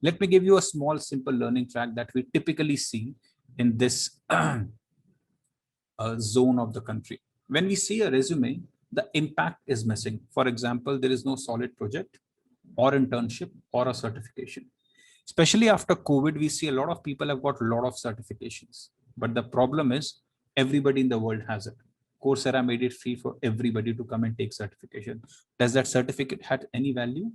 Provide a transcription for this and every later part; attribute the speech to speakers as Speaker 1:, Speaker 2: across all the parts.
Speaker 1: Let me give you a small, simple learning track that we typically see in this zone of the country. When we see a resume, the impact is missing. For example, there is no solid project or internship or a certification. Especially after COVID, we see a lot of people have got a lot of certifications. But the problem is everybody in the world has it. Coursera made it free for everybody to come and take certification. Does that certificate have any value?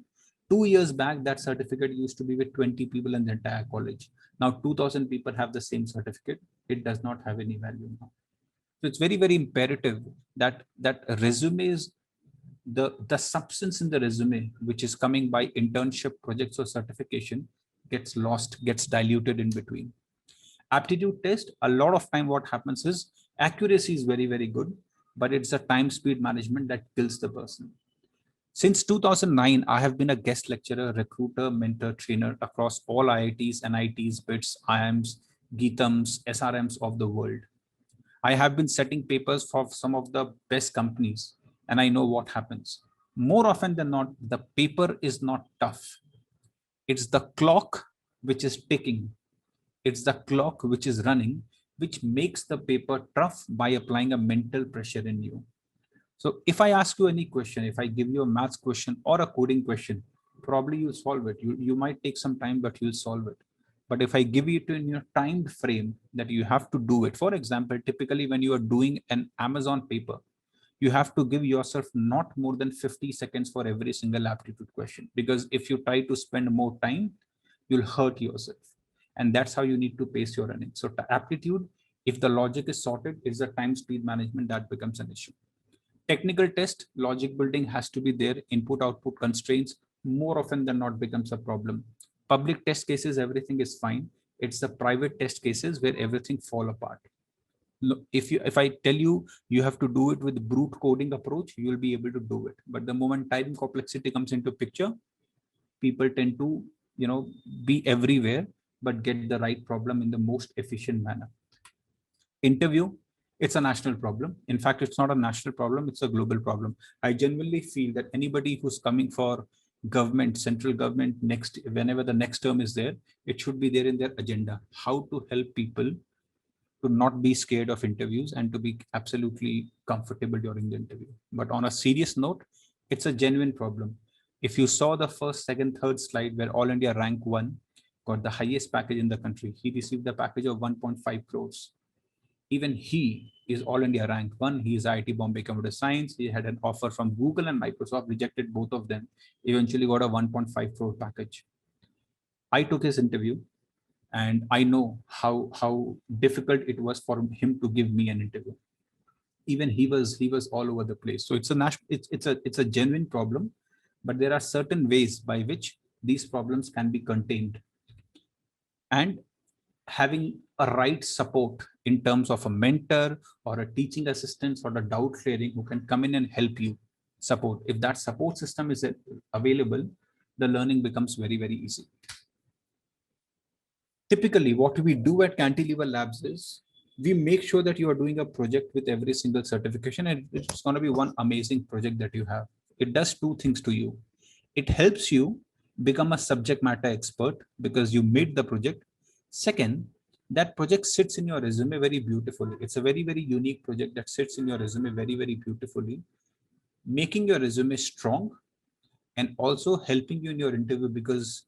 Speaker 1: 2 years back, that certificate used to be with 20 people in the entire college. Now 2000 people have the same certificate. It does not have any value now. So it's very, very imperative that resumes, the substance in the resume, which is coming by internship, projects, or certification, gets lost, gets diluted in between. Aptitude test, a lot of time what happens is accuracy is very, very good, but it's the time speed management that kills the person. Since 2009, I have been a guest lecturer, recruiter, mentor, trainer across all IITs, NITs, BITS, IIMs, GITAMs, SRMs of the world. I have been setting papers for some of the best companies, and I know what happens. More often than not, the paper is not tough. It's the clock which is ticking. It's the clock which is running, which makes the paper tough by applying a mental pressure in you. So if I ask you any question, if I give you a maths question or a coding question, probably you'll solve it. You might take some time, but you'll solve it. But if I give it in your timed frame that you have to do it, for example, typically when you are doing an Amazon paper, you have to give yourself not more than 50 seconds for every single aptitude question. Because if you try to spend more time, you'll hurt yourself. And that's how you need to pace your running. So aptitude, if the logic is sorted, it's the time speed management that becomes an issue. Technical test, logic building has to be there. Input output constraints more often than not becomes a problem. Public test cases, everything is fine. It's the private test cases where everything fall apart. If I tell you you have to do it with brute coding approach, you will be able to do it. But the moment time complexity comes into picture, people tend to be everywhere but get the right problem in the most efficient manner. Interview, it's a national problem. In fact, it's not a national problem, it's a global problem. I genuinely feel that anybody who's coming for government, central government, next, whenever the next term is there, it should be there in their agenda, how to help people to not be scared of interviews and to be absolutely comfortable during the interview. But on a serious note, it's a genuine problem. If you saw the first, second, third slide where All India rank 1 got the highest package in the country, he received the package of 1.5 crores. Even he is All India rank 1. He is IIT Bombay Computer Science. He had an offer from Google and Microsoft, rejected both of them. Eventually got a 1.5 crore package. I took his interview and I know how difficult it was for him to give me an interview. Even he was all over the place. So it's a genuine problem, but there are certain ways by which these problems can be contained. And having a right support in terms of a mentor or a teaching assistant or a doubt clearing who can come in and help you support. If that support system is available, the learning becomes very, very easy. Typically, what we do at Cantilever Labs is we make sure that you are doing a project with every single certification, and it's going to be one amazing project that you have. It does two things to you. It helps you become a subject matter expert because you made the project. Second, that project sits in your resume very beautifully. It's a very, very unique project that sits in your resume very, very beautifully, making your resume strong and also helping you in your interview, because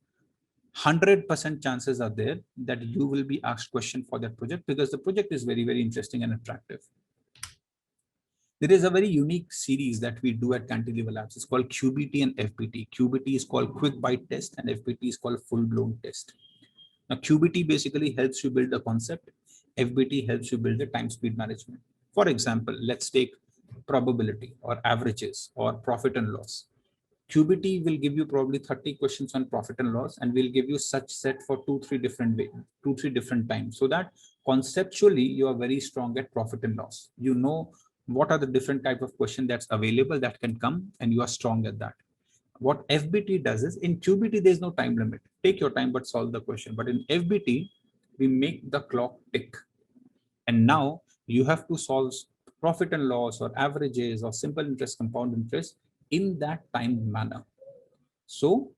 Speaker 1: 100% chances are there that you will be asked question for that project because the project is very, very interesting and attractive. There is a very unique series that we do at Cantilever Labs. It's called QBT and FBT. QBT is called quick bite test and FBT is called full blown test. Now, QBT basically helps you build the concept. FBT helps you build the time speed management. For example, let's take probability or averages or profit and loss. QBT will give you probably 30 questions on profit and loss, and we'll give you such set for 2-3 different times, so that conceptually you are very strong at profit and loss. You know what are the different type of question that's available that can come, and you are strong at that. What FBT does is, in QBT, there's no time limit. Take your time, but solve the question. But in FBT, we make the clock tick. And now you have to solve profit and loss or averages or simple interest, compound interest in that timed manner. So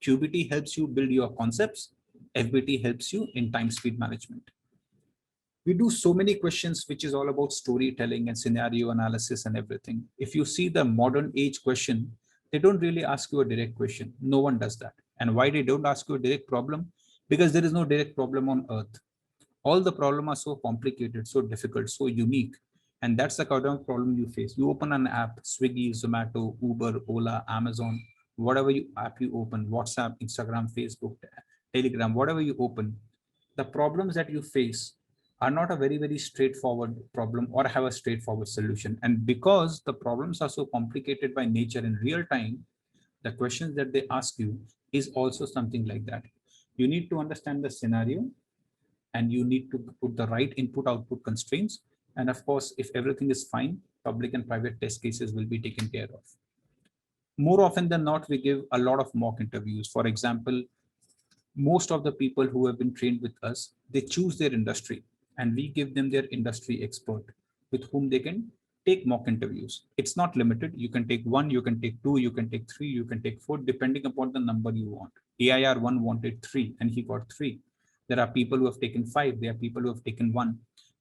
Speaker 1: QBT helps you build your concepts. FBT helps you in time speed management. We do so many questions, which is all about storytelling and scenario analysis and everything. If you see the modern age question, they don't really ask you a direct question. No one does that. And why they don't ask you a direct problem? Because there is no direct problem on earth. All the problems are so complicated, so difficult, so unique. And that's the kind of problem you face. You open an app, Swiggy, Zomato, Uber, Ola, Amazon, whatever app you open, WhatsApp, Instagram, Facebook, Telegram, whatever you open, the problems that you face are not a very, very straightforward problem or have a straightforward solution. And because the problems are so complicated by nature in real time, the questions that they ask you is also something like that. You need to understand the scenario, and you need to put the right input output constraints. And of course, if everything is fine, public and private test cases will be taken care of. More often than not, we give a lot of mock interviews. For example, most of the people who have been trained with us, they choose their industry and we give them their industry expert with whom they can take mock interviews. It's not limited. You can take one, you can take two, you can take three, you can take four, depending upon the number you want. AIR1 wanted three and he got three. There are people who have taken five. There are people who have taken one.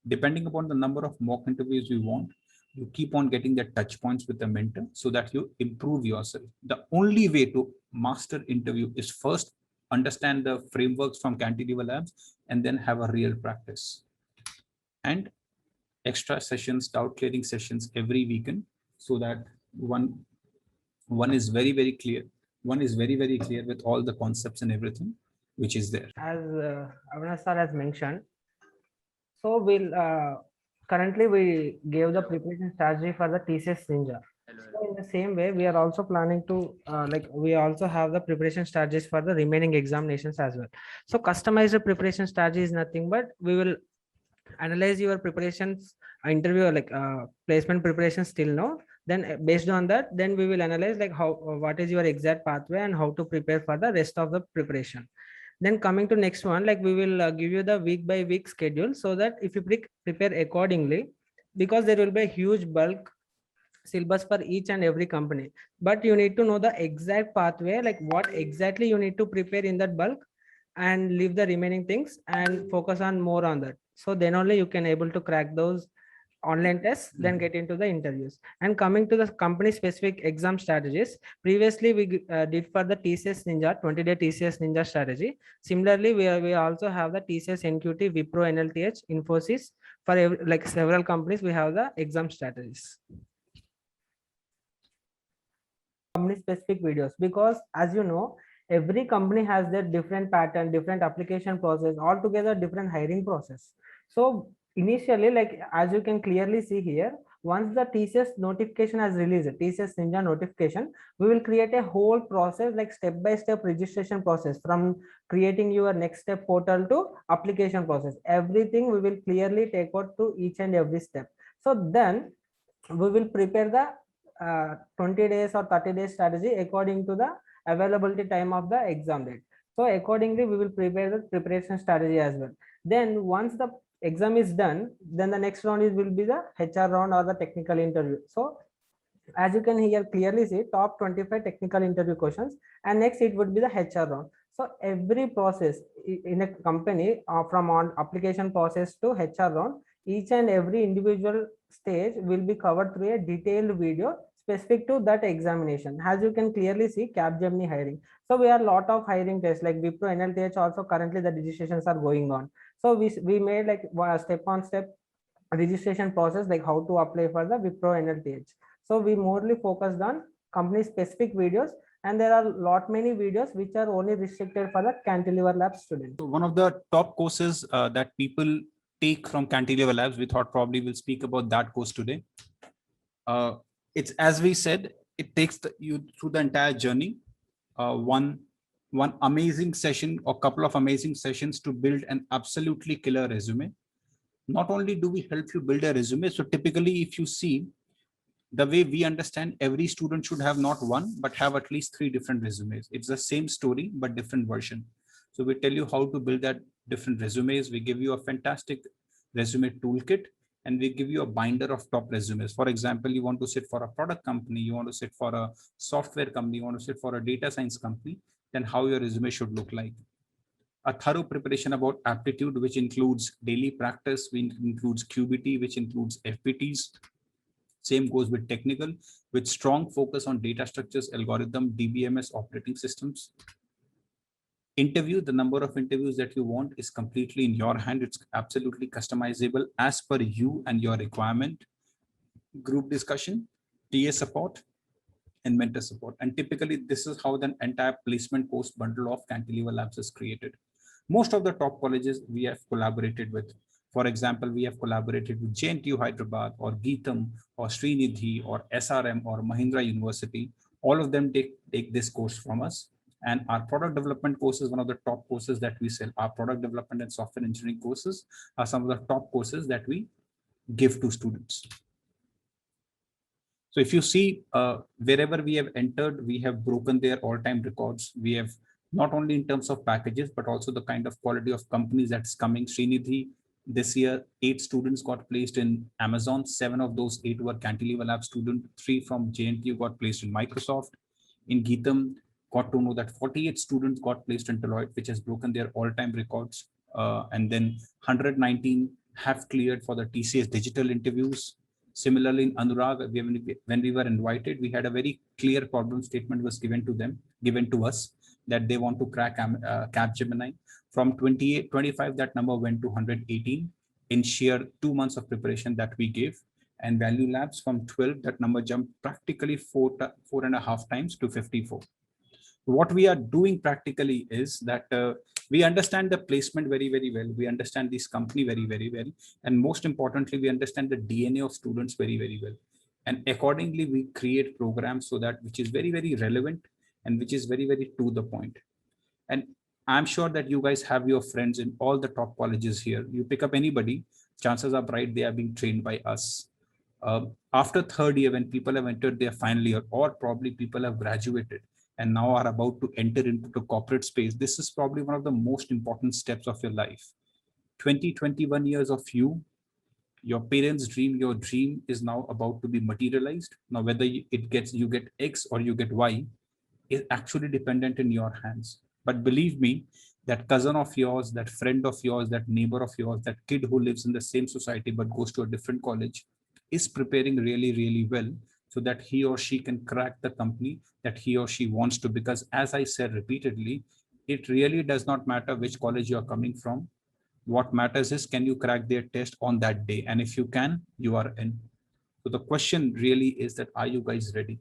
Speaker 1: Depending upon the number of mock interviews you want, you keep on getting the touch points with the mentor so that you improve yourself. The only way to master interview is first understand the frameworks from Cantilever Labs and then have a real practice. And extra sessions, doubt clearing sessions every weekend, so that one is very, very clear. One is very, very clear with all the concepts and everything which is there.
Speaker 2: As Avinash sir has mentioned, so we'll currently we gave the preparation strategy for the TCS Ninja. So in the same way, we are also planning to we also have the preparation strategies for the remaining examinations as well. So customized preparation strategy is nothing but we will analyze your preparations, interview placement preparations till now. Then based on that, then we will analyze like how what is your exact pathway and how to prepare for the rest of the preparation. Then coming to next one, like we will give you the week by week schedule so that if you prepare accordingly, because there will be a huge bulk syllabus for each and every company, but you need to know the exact pathway, like what exactly you need to prepare in that bulk and leave the remaining things and focus on more on that. So then only you can able to crack those online tests, then get into the interviews. And coming to the company specific exam strategies, previously we did for the TCS Ninja 20-day TCS Ninja strategy. Similarly, we also have the TCS NQT, Wipro, NLTH, Infosys. For like several companies, we have the exam strategies. Company specific videos, because as you know, every company has their different pattern, different application process, altogether different hiring process. So initially, like as you can clearly see here, once the TCS notification has released, TCS Ninja notification, we will create a whole process, like step by step registration process, from creating your next step portal to application process. Everything we will clearly take out to each and every step. So then we will prepare the 20 days or 30 days strategy according to the availability time of the exam date. So accordingly, we will prepare the preparation strategy as well. Then once the exam is done, then the next round will be the HR round or the technical interview. So as you can here clearly see, top 25 technical interview questions, and next it would be the HR round. So every process in a company from on application process to HR round, each and every individual stage will be covered through a detailed video specific to that examination. As you can clearly see, Capgemini hiring. So we have a lot of hiring tests like Wipro, NLTH also currently the registrations are going on. So we made like step on step registration process, like how to apply for the Wipro, NLTH. So we morely focused on company specific videos, and there are lot many videos which are only restricted for the Cantilever Labs students.
Speaker 1: So one of the top courses that people take from Cantilever Labs, we thought probably we'll speak about that course today. It's, as we said, it takes you through the entire journey. One amazing session or couple of amazing sessions to build an absolutely killer resume. Not only do we help you build a resume, so typically if you see, the way we understand, every student should have not one, but have at least 3 different resumes. It's the same story, but different version. So we tell you how to build that different resumes. We give you a fantastic resume toolkit, and we give you a binder of top resumes. For example, you want to sit for a product company, you want to sit for a software company, you want to sit for a data science company, then how your resume should look like. A thorough preparation about aptitude, which includes daily practice, which includes QBT, which includes FPTs. Same goes with technical, with strong focus on data structures, algorithm, DBMS, operating systems. Interview, the number of interviews that you want is completely in your hand. It's absolutely customizable as per you and your requirement. Group discussion, TA support, and mentor support. And typically, this is how the entire placement course bundle of Cantilever Labs is created. Most of the top colleges we have collaborated with. For example, we have collaborated with JNTU Hyderabad or Geetham or Srinidhi or SRM or Mahindra University. All of them take this course from us. And our product development course is one of the top courses that we sell. Our product development and software engineering courses are some of the top courses that we give to students. So if you see wherever we have entered, we have broken their all-time records. We have not only in terms of packages, but also the kind of quality of companies that's coming. Srinidhi, this year, 8 students got placed in Amazon. 7 of those 8 were Cantilever Labs students. 3 from JNTU got placed in Microsoft. In Geetham, got to know that 48 students got placed in Deloitte, which has broken their all-time records. And then 119 have cleared for the TCS digital interviews. Similarly, in Anurag, when we were invited, we had a very clear problem statement was given to us that they want to crack Capgemini. From 25, that number went to 118 in sheer 2 months of preparation that we gave. And Value Labs from 12, that number jumped practically 4.5 times to 54. What we are doing practically is that we understand the placement very, very well. We understand this company very, very well. And most importantly, we understand the DNA of students very, very well. And accordingly, we create programs so that which is very, very relevant and which is very, very to the point. And I'm sure that you guys have your friends in all the top colleges here. You pick up anybody, chances are bright they are being trained by us. After third year, when people have entered their final year, or probably people have graduated and now are about to enter into the corporate space, this is probably one of the most important steps of your life. 21 years of you, your parents' dream, your dream is now about to be materialized. Now, whether you get X or you get Y is actually dependent in your hands. But believe me, that cousin of yours, that friend of yours, that neighbor of yours, that kid who lives in the same society but goes to a different college is preparing really, really well so that he or she can crack the company that he or she wants to. Because as I said repeatedly, it really does not matter which college you're coming from. What matters is, can you crack their test on that day? And if you can, you are in. So the question really is that, are you guys ready?